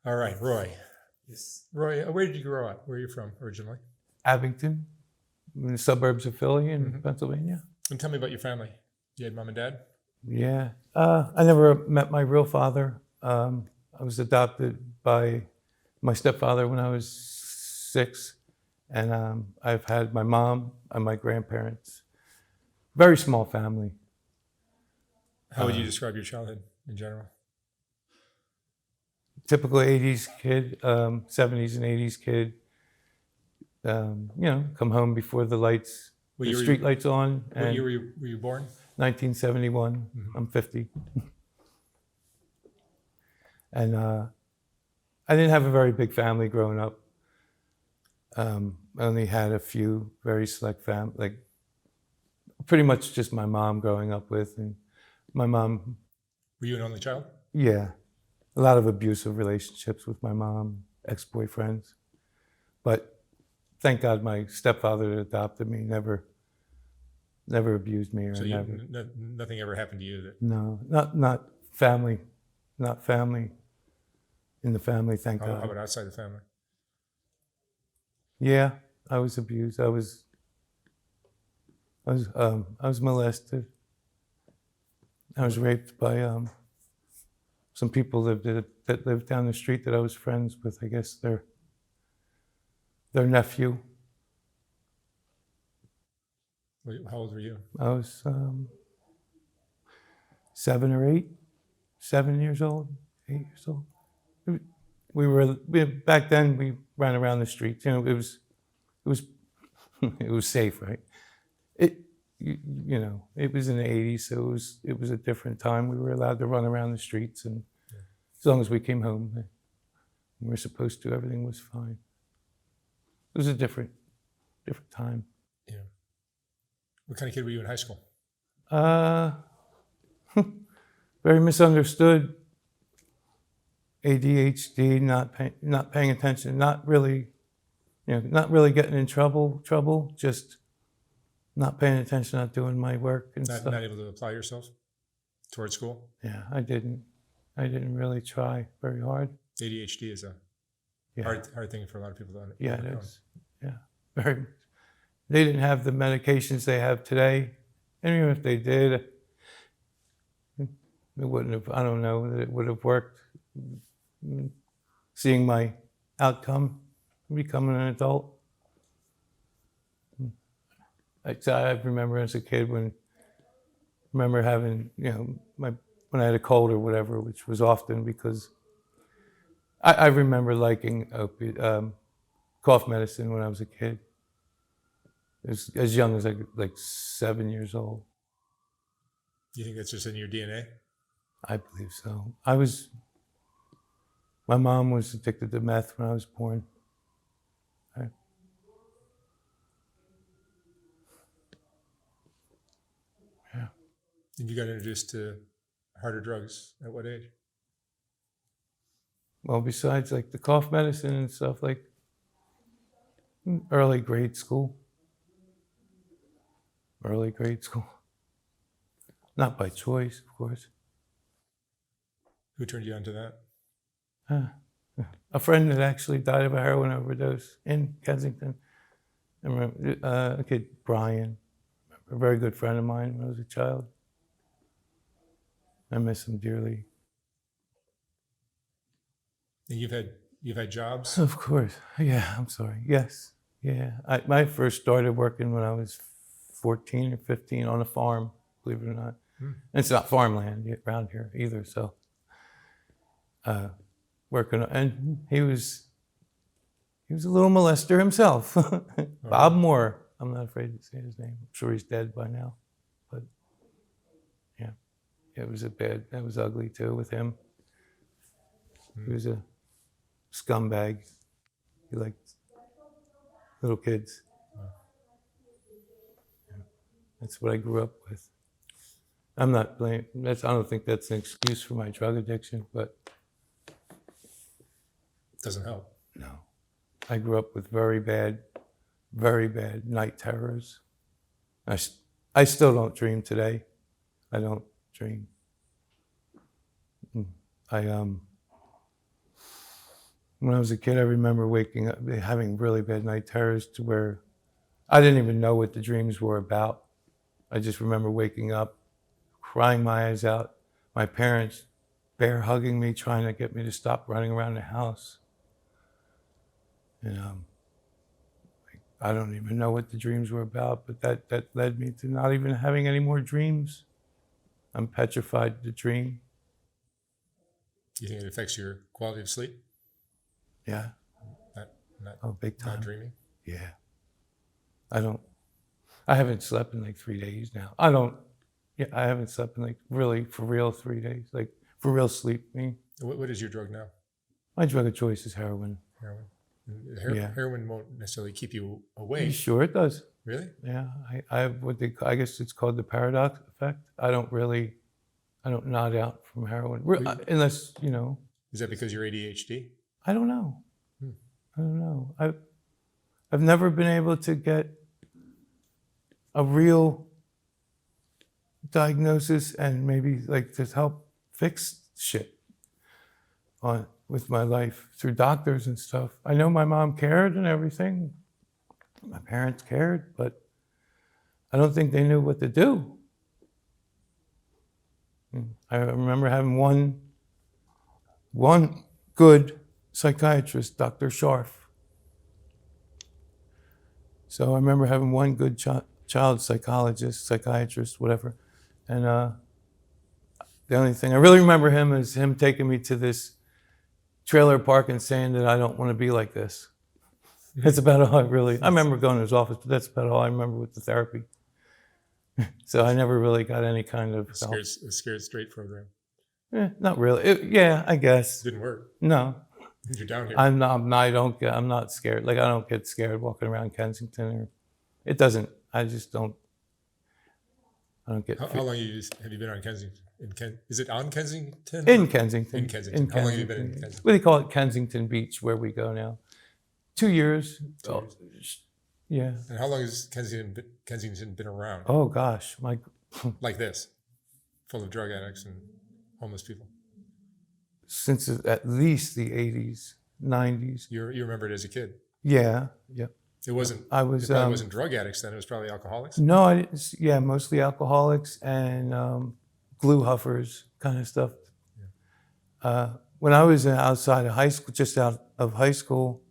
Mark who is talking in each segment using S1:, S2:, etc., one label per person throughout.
S1: All right, Roy. Yes. Roy, where did you grow up? Where are you from originally?
S2: Abington, in the suburbs of Philly in Pennsylvania.
S1: And tell me about your family. You had mom and dad?
S2: Yeah. I never met my real father. I was adopted by my stepfather when I was 6. And I've had my mom and my grandparents. Very small family.
S1: How would you describe your childhood in general?
S2: Typical 80s kid, 70s and 80s kid. Come home before the street lights on.
S1: What year were you born?
S2: 1971. I'm 50. And I didn't have a very big family growing up. I only had a few very select like pretty much just my mom growing up with. And my mom...
S1: Were you an only child?
S2: Yeah. A lot of abusive relationships with my mom, ex-boyfriends. But thank God my stepfather that adopted me never abused me.
S1: So nothing ever happened to you?
S2: No, not family. Not family. In the family, thank God.
S1: How about outside the family?
S2: Yeah, I was abused. I was molested. I was raped by some people that lived down the street that I was friends with. I guess their nephew.
S1: How old were you?
S2: I was 7 or 8, 7 years old, 8 years old. Back then we ran around the streets. It was it was safe, right? It was in the 80s, so it was a different time. We were allowed to run around the streets, and as long as we came home, we were supposed to. Everything was fine. It was a different time.
S1: Yeah. What kind of kid were you in high school?
S2: Very misunderstood. ADHD, not paying attention, not really getting in trouble, just not paying attention, not doing my work and stuff.
S1: Not able to apply yourself towards school?
S2: Yeah, I didn't really try very hard.
S1: ADHD is a hard thing for a lot of people to understand.
S2: Yeah, it is. Yeah, very much. They didn't have the medications they have today. And even if they did, it wouldn't have, I don't know that it would have worked. Seeing my outcome, becoming an adult. I remember as a kid when having, when I had a cold or whatever, which was often because I remember liking cough medicine when I was a kid. As young as like 7 years old.
S1: Do you think that's just in your DNA?
S2: I believe so. My mom was addicted to meth when I was born. Yeah.
S1: And you got introduced to harder drugs at what age?
S2: Well, besides like the cough medicine and stuff, like early grade school. Not by choice, of course.
S1: Who turned you on to that?
S2: A friend that actually died of a heroin overdose in Kensington. I remember a kid, Brian, a very good friend of mine when I was a child. I miss him dearly.
S1: And you've had jobs?
S2: Of course. Yeah, I'm sorry. Yes. Yeah. I first started working when I was 14 or 15 on a farm, believe it or not. And it's not farmland around here either, so working, and he was a little molester himself. Bob Moore. I'm not afraid to say his name. I'm sure he's dead by now. But yeah, it was ugly too with him. He was a scumbag. He liked little kids. Yeah. That's what I grew up with. I'm not blaming. I don't think that's an excuse for my drug addiction, but
S1: doesn't help.
S2: No. I grew up with very bad night terrors. I still don't dream today. I don't dream. When I was a kid, I remember waking up, having really bad night terrors to where I didn't even know what the dreams were about. I just remember waking up, crying my eyes out, my parents bear hugging me, trying to get me to stop running around the house. And I don't even know what the dreams were about, but that led me to not even having any more dreams. I'm petrified to dream.
S1: Do you think it affects your quality of sleep?
S2: Yeah.
S1: Not
S2: Big time.
S1: Not dreaming?
S2: Yeah. I haven't slept in like 3 days now. I haven't slept in like really, for real, 3 days. Like for real sleep.
S1: What is your drug now?
S2: My drug of choice is heroin.
S1: Heroin?
S2: Yeah.
S1: Heroin won't necessarily keep you
S2: Are you
S1: awake.
S2: sure it does?
S1: Really?
S2: Yeah. I guess it's called the paradox effect. I don't nod out from heroin. Unless,
S1: Is that because you're ADHD?
S2: I don't know. I don't know. I've never been able to get a real diagnosis and maybe like to help fix shit with my life through doctors and stuff. I know my mom cared and everything. My parents cared, but I don't think they knew what to do. I remember having one good psychiatrist, Dr. Scharf. So I remember having one good child psychiatrist, whatever. And the only thing I really remember him is him taking me to this trailer park and saying that I don't want to be like this. That's about all I remember going to his office, but that's about all I remember with the therapy. So I never really got any kind of help.
S1: A scared straight program.
S2: Not really. Yeah, I guess.
S1: Didn't work.
S2: No.
S1: You're down here.
S2: I'm not scared. Like I don't get scared walking around Kensington it doesn't. I just don't. I don't get.
S1: How long have you been on Kensington? Is it on Kensington?
S2: In Kensington.
S1: In Kensington. How long have you been in Kensington?
S2: What do they call it? Kensington Beach, where we go now. 2 years.
S1: 2 years.
S2: Yeah.
S1: And how long has Kensington been around?
S2: Oh gosh,
S1: like this, full of drug addicts and homeless people.
S2: Since at least the 80s, 90s.
S1: You remember it as a kid?
S2: Yeah. Yep.
S1: It wasn't.
S2: I was.
S1: It probably wasn't drug addicts then. It was probably alcoholics.
S2: No, I didn't. Yeah, mostly alcoholics and glue huffers, kind of stuff. Yeah. When I was outside of high school, just out of high school,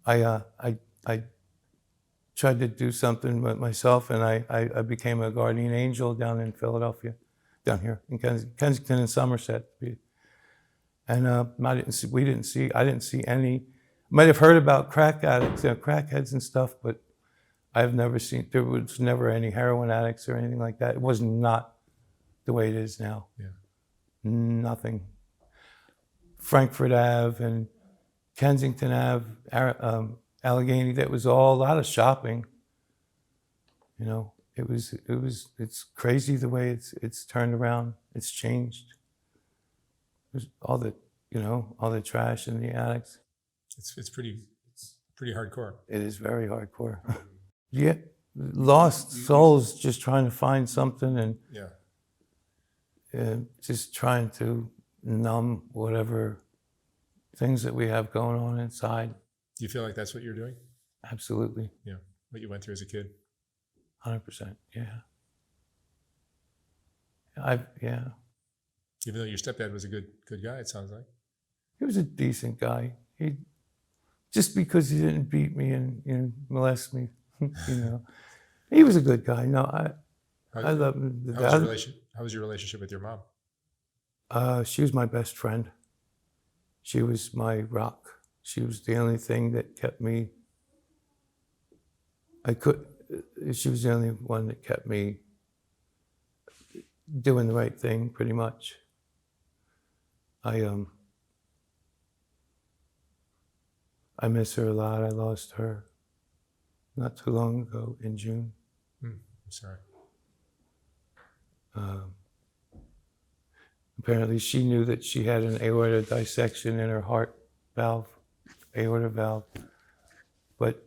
S2: I tried to do something with myself, and I became a guardian angel down in Philadelphia, down here in Kensington and Somerset. And I didn't see any. Might have heard about crack addicts, crackheads and stuff, but I've never seen. There was never any heroin addicts or anything like that. It was not the way it is now.
S1: Yeah.
S2: Nothing. Frankfurt Ave and Kensington Ave, Allegheny. That was all a lot of shopping. It's crazy the way it's turned around. It's changed. There's all the trash and the addicts.
S1: It's pretty hardcore.
S2: It is very hardcore. Yeah, lost souls just trying to find something and just trying to numb whatever things that we have going on inside.
S1: Do you feel like that's what you're doing?
S2: Absolutely.
S1: Yeah, what you went through as a kid.
S2: 100%. Yeah.
S1: Even though your stepdad was a good guy, it sounds like.
S2: He was a decent guy. Just because he didn't beat me and molest me, he was a good guy. No, I love him.
S1: How was your relationship with your mom?
S2: She was my best friend. She was my rock. She was the only thing that kept me. She was the only one that kept me doing the right thing, pretty much. I miss her a lot. I lost her not too long ago in June.
S1: I'm sorry.
S2: Apparently she knew that she had an aorta dissection in her heart valve, aorta valve, but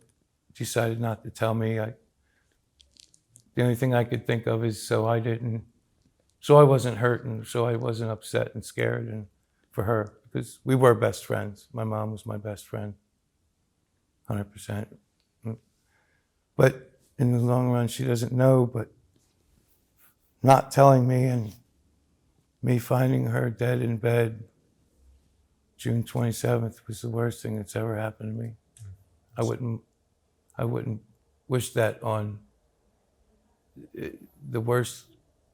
S2: decided not to tell me. The only thing I could think of is so I wasn't hurt and so I wasn't upset and scared and for her, because we were best friends. My mom was my best friend, 100%. But in the long run, she doesn't know, but not telling me and me finding her dead in bed June 27th was the worst thing that's ever happened to me. I wouldn't wish that on the worst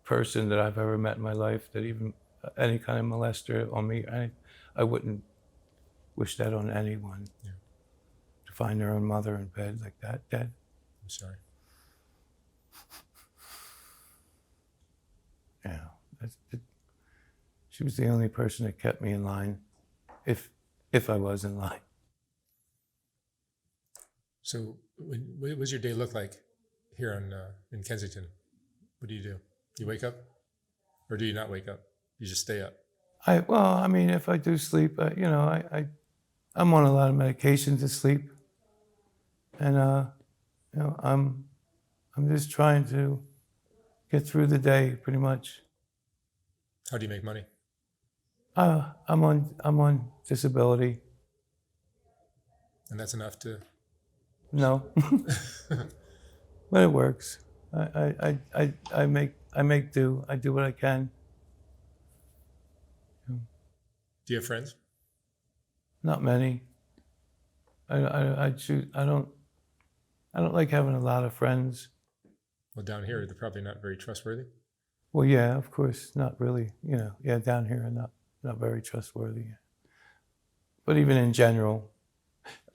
S2: person that I've ever met in my life, that even any kind of molester on me. I wouldn't wish that on anyone.
S1: Yeah.
S2: To find their own mother in bed like that, dead.
S1: I'm sorry.
S2: Yeah, she was the only person that kept me in line, if I was in line.
S1: So, what does your day look like here in Kensington? What do? You wake up, or do you not wake up? You just stay up.
S2: I mean, if I do sleep, I'm on a lot of medication to sleep, and I'm just trying to get through the day, pretty much.
S1: How do you make money?
S2: I'm on disability.
S1: And that's enough to.
S2: No, but it works. I make do. I do what I can.
S1: Do you have friends?
S2: Not many. I choose. I don't like having a lot of friends.
S1: Well, down here, they're probably not very trustworthy.
S2: Well, yeah, of course, not really. Yeah, down here, not very trustworthy. But even in general,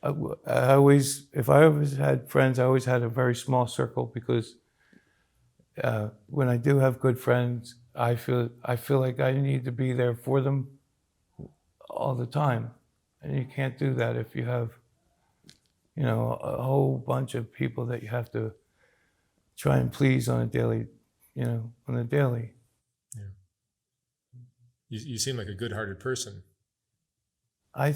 S2: if I always had friends, I always had a very small circle, because when I do have good friends, I feel like I need to be there for them all the time, and you can't do that if you have, a whole bunch of people that you have to try and please on a daily.
S1: Yeah. You seem like a good-hearted person.
S2: I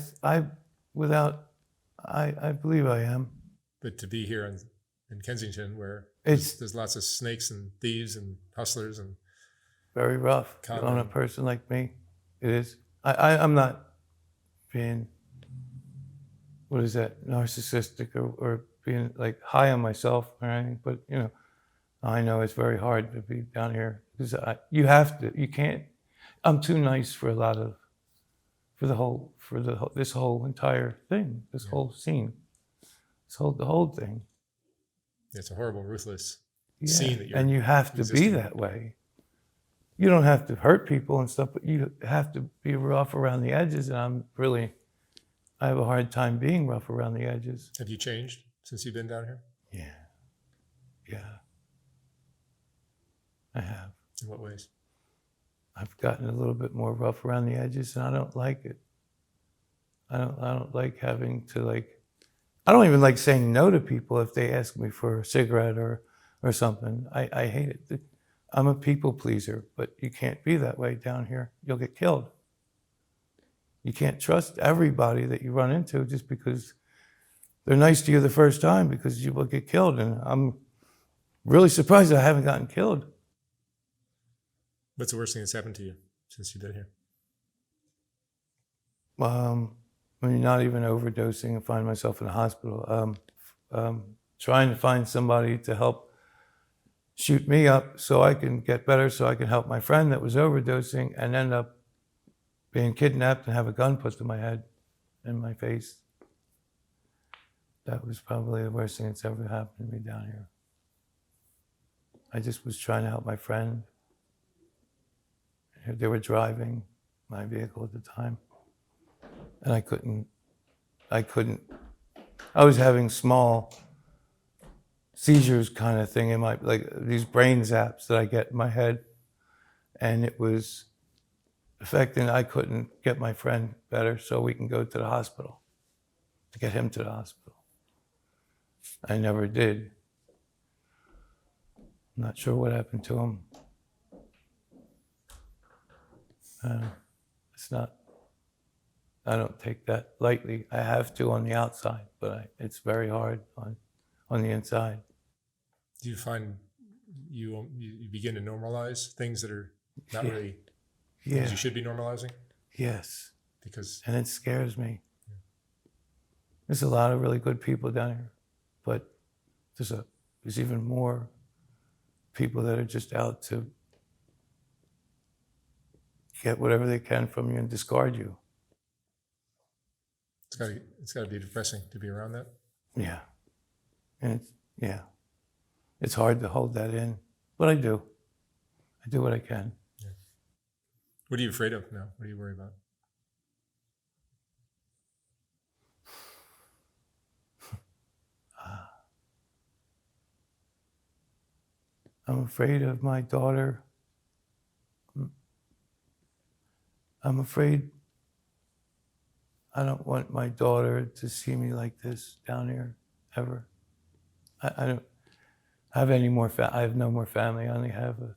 S2: believe I am.
S1: But to be here in Kensington, where
S2: It's
S1: there's lots of snakes and thieves and hustlers and
S2: very rough on a person like me. It is. I'm not being, what is that, narcissistic or being like high on myself or anything, but I know it's very hard to be down here, because you can't. I'm too nice for this whole entire thing, this whole scene, the whole thing.
S1: It's a horrible, ruthless
S2: Yeah.
S1: scene that you're.
S2: And you have to be that way. You don't have to hurt people and stuff, but you have to be rough around the edges. And I have a hard time being rough around the edges.
S1: Have you changed since you've been down here?
S2: Yeah. I have.
S1: In what ways?
S2: I've gotten a little bit more rough around the edges, and I don't like it. I don't like having to I don't even like saying no to people if they ask me for a cigarette or something. I hate it. I'm a people pleaser, but you can't be that way down here. You'll get killed. You can't trust everybody that you run into just because they're nice to you the first time, because you will get killed. And I'm really surprised that I haven't gotten killed.
S1: What's the worst thing that's happened to you since you've been here?
S2: When you're not even overdosing and find myself in the hospital, trying to find somebody to help shoot me up so I can get better, so I can help my friend that was overdosing, and end up being kidnapped and have a gun put to my head and my face. That was probably the worst thing that's ever happened to me down here. I just was trying to help my friend. They were driving my vehicle at the time, and I couldn't. I was having small seizures kind of thing in my, these brain zaps that I get in my head, and it was affecting. I couldn't get my friend better so we can go to the hospital, to get him to the hospital. I never did. I'm not sure what happened to him. I don't take that lightly. I have to on the outside, but it's very hard on the inside.
S1: Do you find you begin to normalize things that are not really things you should be normalizing?
S2: Yes.
S1: because
S2: And it scares me. There's a lot of really good people down here, but there's even more people that are just out to get whatever they can from you and discard you.
S1: it's gotta be depressing to be around that.
S2: Yeah. And it's hard to hold that in, but I do. I do what I can.
S1: What are you afraid of now? What do you worry about?
S2: I'm afraid of my daughter. I'm afraid I don't want my daughter to see me like this down here ever. I don't have any more. I have no more family. I only have a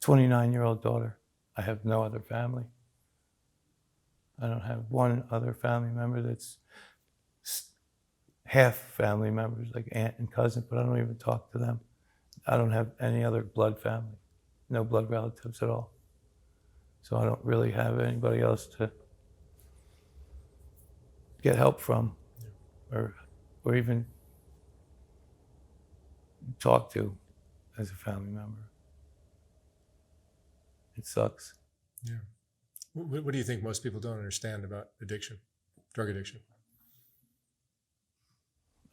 S2: 29-year-old daughter. I have no other family. I don't have one other family member that's half family members, like aunt and cousin, but I don't even talk to them. I don't have any other blood family, no blood relatives at all. So I don't really have anybody else to get help from, or even talk to as a family member. It sucks.
S1: Yeah. What do you think most people don't understand about addiction, drug addiction?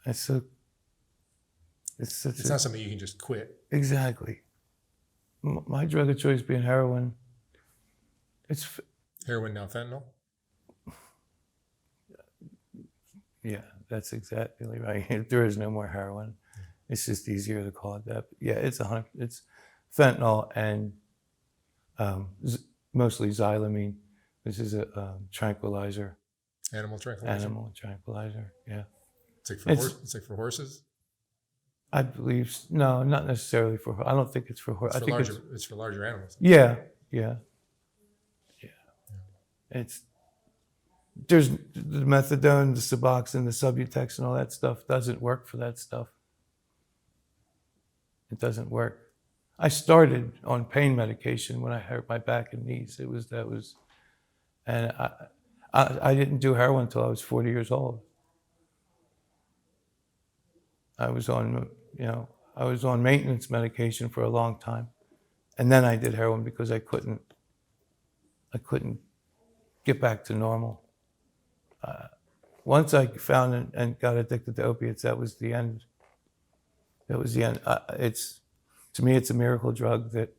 S2: It's
S1: not something you can just quit.
S2: Exactly. My drug of choice being heroin. It's
S1: Heroin, now fentanyl?
S2: Yeah, that's exactly right. There is no more heroin. It's just easier to call it that. But yeah, it's fentanyl and mostly xylazine. This is a tranquilizer.
S1: Animal tranquilizer?
S2: Animal tranquilizer, yeah.
S1: It's like for horses?
S2: I believe, no, not necessarily for, I don't think it's for horses.
S1: It's for larger animals.
S2: Yeah. There's the methadone, the Suboxone, the Subutex, and all that stuff doesn't work for that stuff. It doesn't work. I started on pain medication when I hurt my back and knees. And I didn't do heroin until I was 40 years old. I was on maintenance medication for a long time, and then I did heroin because I couldn't get back to normal. Once I found and got addicted to opiates, that was the end. That was the end. To me, it's a miracle drug that,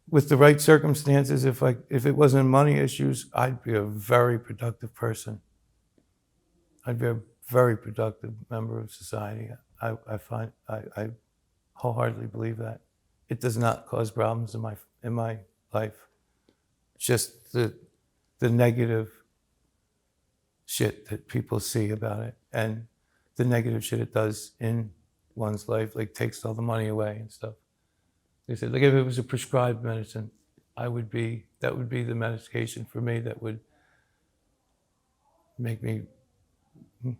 S2: with the right circumstances, if it wasn't money issues, I'd be a very productive person. I'd be a very productive member of society. I wholeheartedly believe that. It does not cause problems in my life. Just the negative shit that people see about it, and the negative shit it does in one's life, like takes all the money away and stuff. They said, like, if it was a prescribed medicine, that would be the medication for me that would make me a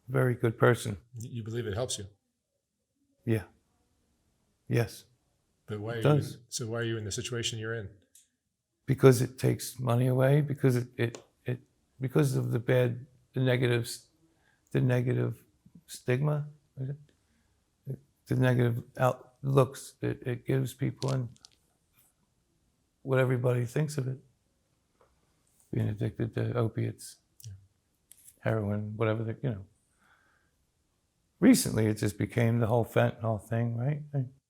S2: very good person.
S1: You believe it helps you?
S2: Yeah. Yes.
S1: But why are you in the situation you're in?
S2: Because it takes money away, because because of the negative stigma, the negative outlooks it gives people, and what everybody thinks of it. Being addicted to opiates, heroin, whatever Recently, it just became the whole fentanyl thing, right?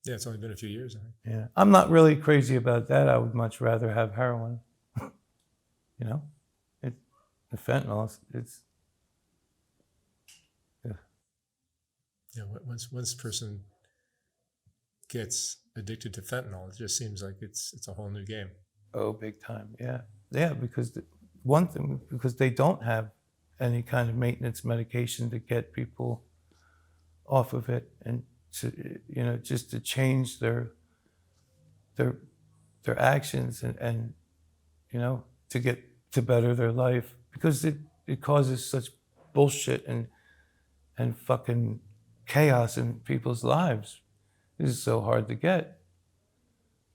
S1: Yeah, it's only been a few years, I think.
S2: Yeah, I'm not really crazy about that. I would much rather have heroin. The fentanyl, it's.
S1: Yeah, once a person gets addicted to fentanyl, it just seems like it's a whole new game.
S2: Oh, big time, yeah. Yeah, because because they don't have any kind of maintenance medication to get people off of it, and just to change their actions and to better their life, because it causes such bullshit and fucking chaos in people's lives. This is so hard to get.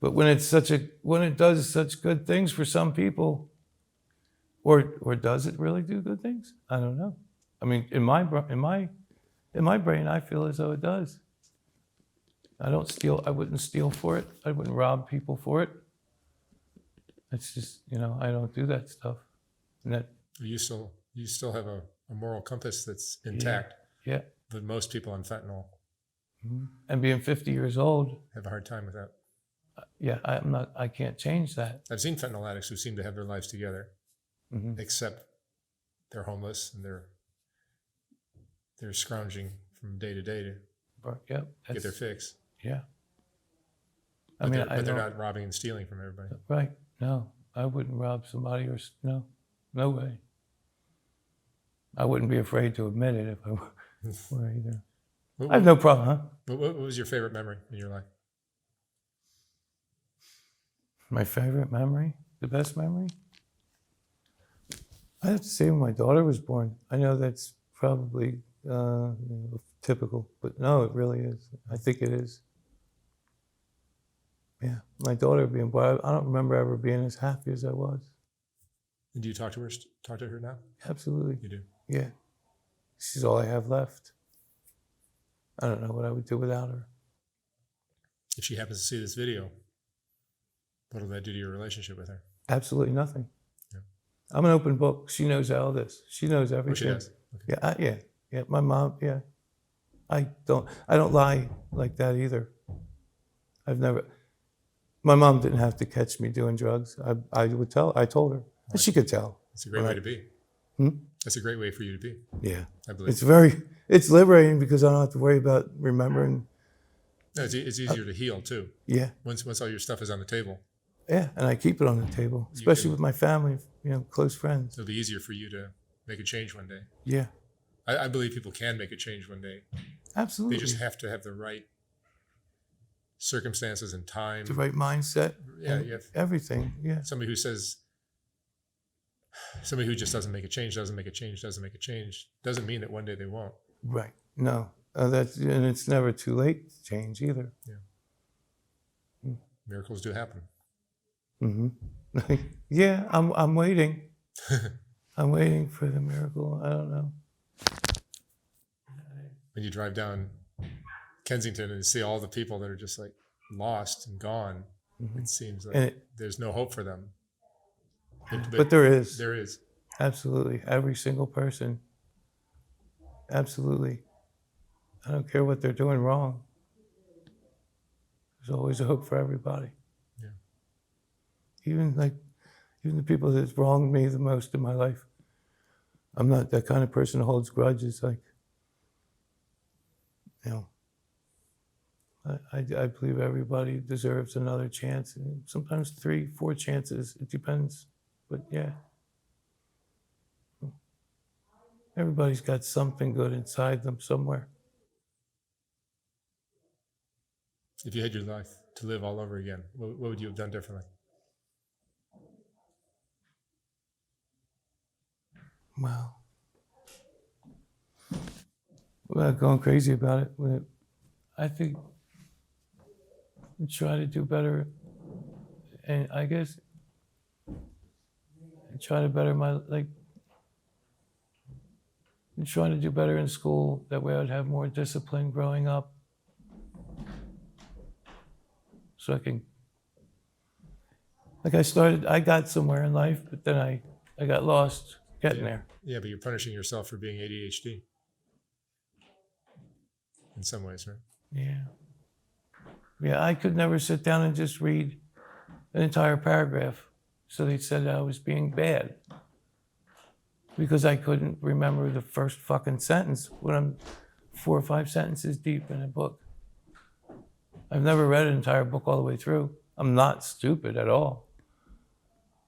S2: But when it does such good things for some people, or does it really do good things? I don't know. I mean, in my brain, I feel as though it does. I don't steal. I wouldn't steal for it. I wouldn't rob people for it. It's just, I don't do that stuff. And that,
S1: You still have a moral compass that's intact.
S2: yeah.
S1: But most people on fentanyl
S2: And being 50 years old,
S1: have a hard time with that.
S2: yeah, I can't change that.
S1: I've seen fentanyl addicts who seem to have their lives together, except they're homeless and they're scrounging from day to day to get their fix.
S2: Yeah.
S1: But they're not robbing and stealing from everybody.
S2: Right. No, I wouldn't rob somebody no way. I wouldn't be afraid to admit it if I were either. I have no problem, huh?
S1: What was your favorite memory in your life?
S2: My favorite memory? The best memory? I have to say when my daughter was born. I know that's probably typical, but no, it really is. I think it is. Yeah, my daughter being born, I don't remember ever being as happy as I was.
S1: And do you talk to her now?
S2: Absolutely.
S1: You do?
S2: Yeah. She's all I have left. I don't know what I would do without her.
S1: If she happens to see this video, what will that do to your relationship with her?
S2: Absolutely nothing.
S1: Yeah.
S2: I'm an open book. She knows all this. She knows everything.
S1: Oh, she does? Okay.
S2: Yeah. My mom, yeah. I don't lie like that either. My mom didn't have to catch me doing drugs. I told her. And she could tell.
S1: It's a great way to be. That's a great way for you to be.
S2: Yeah.
S1: I believe.
S2: It's liberating because I don't have to worry about remembering.
S1: No, it's easier to heal too.
S2: Yeah.
S1: Once all your stuff is on the table.
S2: Yeah, and I keep it on the table, especially with my family, close friends.
S1: It'll be easier for you to make a change one day.
S2: Yeah.
S1: I believe people can make a change one day.
S2: Absolutely.
S1: They just have to have the right circumstances and time.
S2: The right mindset.
S1: Yeah, you have
S2: everything. Yeah.
S1: Somebody who just doesn't make a change, doesn't mean that one day they won't.
S2: Right. No. And it's never too late to change either.
S1: Yeah. Miracles do happen.
S2: Mm-hmm. Yeah, I'm waiting. I'm waiting for the miracle. I don't know.
S1: When you drive down Kensington and see all the people that are just like lost and gone, it seems like there's no hope for them.
S2: But there is.
S1: There is.
S2: Absolutely. Every single person. Absolutely. I don't care what they're doing wrong. There's always a hope for everybody.
S1: Yeah.
S2: Even the people that's wronged me the most in my life. I'm not that kind of person who holds grudges. I believe everybody deserves another chance, and sometimes 3, 4 chances. It depends, but yeah. Everybody's got something good inside them somewhere.
S1: If you had your life to live all over again, what would you have done differently?
S2: Wow. Without going crazy about it, I think try to do better, and I guess try to better trying to do better in school. That way I'd have more discipline growing up. So I got somewhere in life, but then I got lost getting there.
S1: Yeah, but you're punishing yourself for being ADHD. In some ways, right?
S2: Yeah. Yeah, I could never sit down and just read an entire paragraph. So they said I was being bad. Because I couldn't remember the first fucking sentence when I'm 4 or 5 sentences deep in a book. I've never read an entire book all the way through. I'm not stupid at all.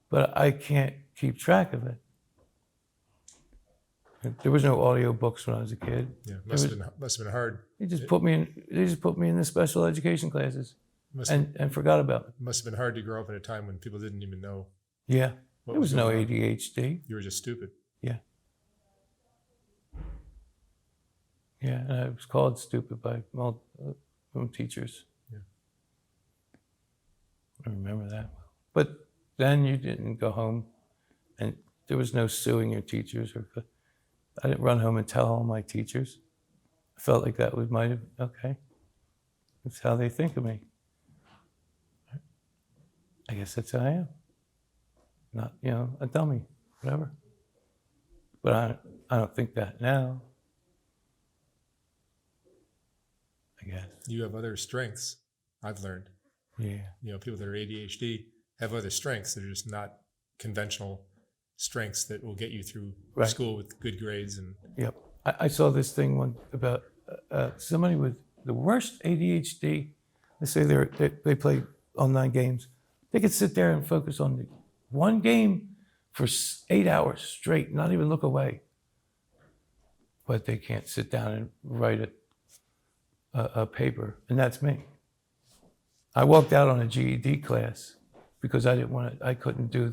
S2: But I can't keep track of it. There was no audio books when I was a kid.
S1: Yeah, must have been hard.
S2: They just put me in the special education classes and forgot about it.
S1: Must have been hard to grow up in a time when people didn't even know.
S2: Yeah. There was no ADHD.
S1: You were just stupid.
S2: Yeah. Yeah, and I was called stupid by from teachers.
S1: Yeah.
S2: I remember that. But then you didn't go home, and there was no suing your teachers. I didn't run home and tell all my teachers. I felt like that was okay. That's how they think of me. I guess that's how I am. Not, a dummy, whatever. But I don't think that now. I guess.
S1: You have other strengths, I've learned.
S2: Yeah.
S1: People that are ADHD have other strengths that are just not conventional strengths that will get you through school with good grades. And
S2: Yep. I saw this thing one about somebody with the worst ADHD. They say they play online games. They could sit there and focus on one game for 8 hours straight, not even look away. But they can't sit down and write a paper, and that's me. I walked out on a GED class because I couldn't do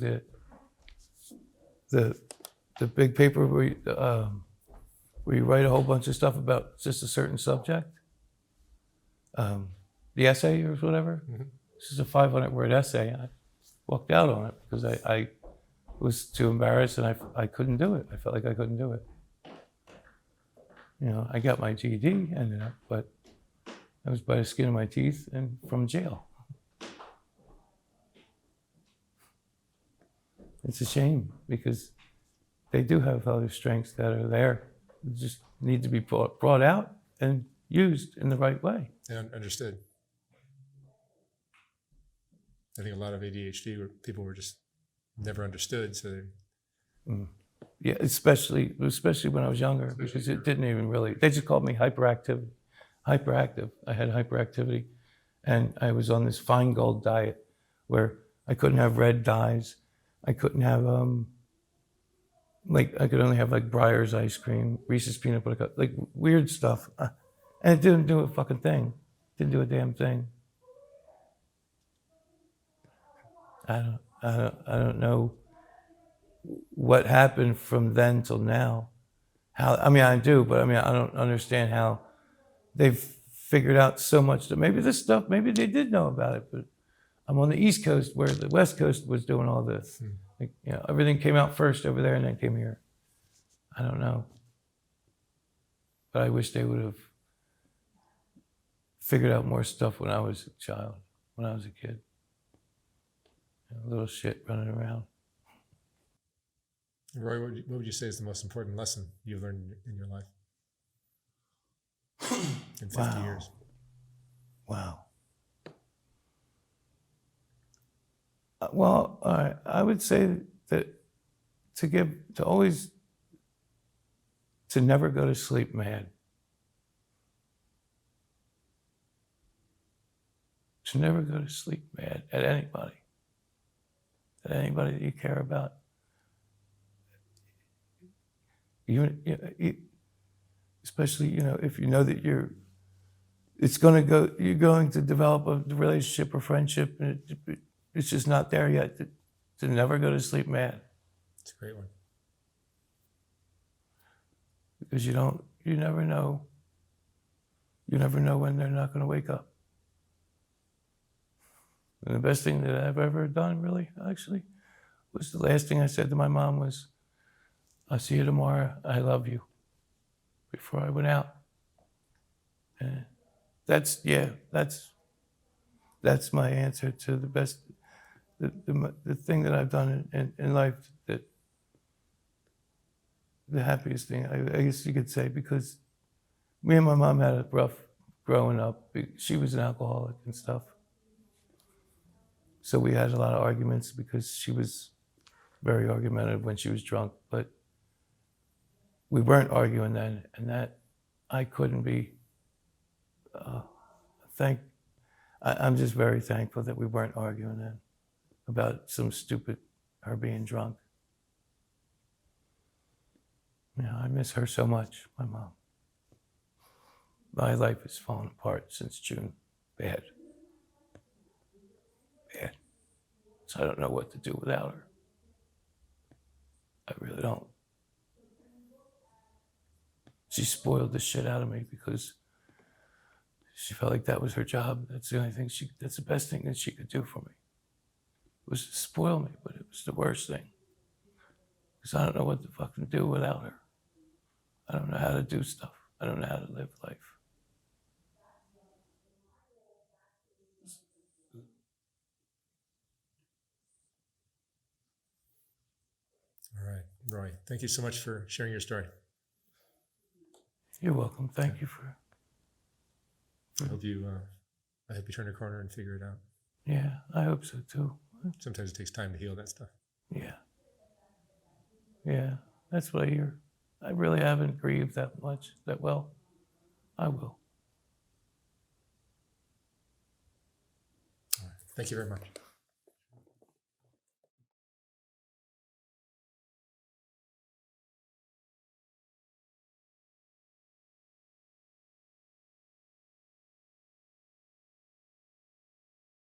S2: the big paper where you write a whole bunch of stuff about just a certain subject. The essay or whatever. Mm-hmm. This is a 500-word essay. I walked out on it because I was too embarrassed and I couldn't do it. I felt like I couldn't do it. I got my GED, ended up, but I was by the skin of my teeth and from jail. It's a shame because they do have other strengths that are there. They just need to be brought out and used in the right way.
S1: And understood. I think a lot of ADHD people were just never understood. So
S2: yeah, especially when I was younger, because it didn't even really. They just called me hyperactive. I had hyperactivity, and I was on this Feingold diet where I couldn't have red dyes. I couldn't have I could only have Breyer's ice cream, Reese's peanut butter cup, weird stuff, and it didn't do a fucking thing. Didn't do a damn thing. I don't know what happened from then till now. I do, but I don't understand how they've figured out so much that maybe this stuff, maybe they did know about it, but I'm on the East Coast where the West Coast was doing all this. Everything came out first over there and then came here. I don't know. But I wish they would have figured out more stuff when I was a child, when I was a kid. Little shit running around.
S1: Roy, what would you say is the most important lesson you've learned in your life? In 50 years.
S2: Wow. Well, I would say that to never go to sleep mad. To never go to sleep mad at anybody that you care about. Especially, if you know that you're going to develop a relationship or friendship, and it's just not there yet. To never go to sleep mad.
S1: It's a great one.
S2: Because you never know. You never know when they're not going to wake up. And the best thing that I've ever done, really, actually, was the last thing I said to my mom was, "I'll see you tomorrow. I love you," before I went out. And that's my answer to the best, the thing that I've done in life, that the happiest thing, I guess you could say, because me and my mom had a rough growing up. She was an alcoholic and stuff. So we had a lot of arguments because she was very argumentative when she was drunk, but we weren't arguing then, and that I couldn't be. I'm just very thankful that we weren't arguing then about some stupid her being drunk. I miss her so much, my mom. My life has fallen apart since June. Bad. So I don't know what to do without her. I really don't. She spoiled the shit out of me because she felt like that was her job. That's the only thing that's the best thing that she could do for me. was to spoil me, but it was the worst thing. Because I don't know what to fucking do without her. I don't know how to do stuff. I don't know how to live life.
S1: All right, Roy. Thank you so much for sharing your story.
S2: You're welcome. Thank you for.
S1: I hope you turn a corner and figure it out.
S2: Yeah, I hope so too.
S1: Sometimes it takes time to heal that stuff.
S2: Yeah. Yeah, that's what I hear. I really haven't grieved that much, that well. I will.
S1: All right. Thank you very much.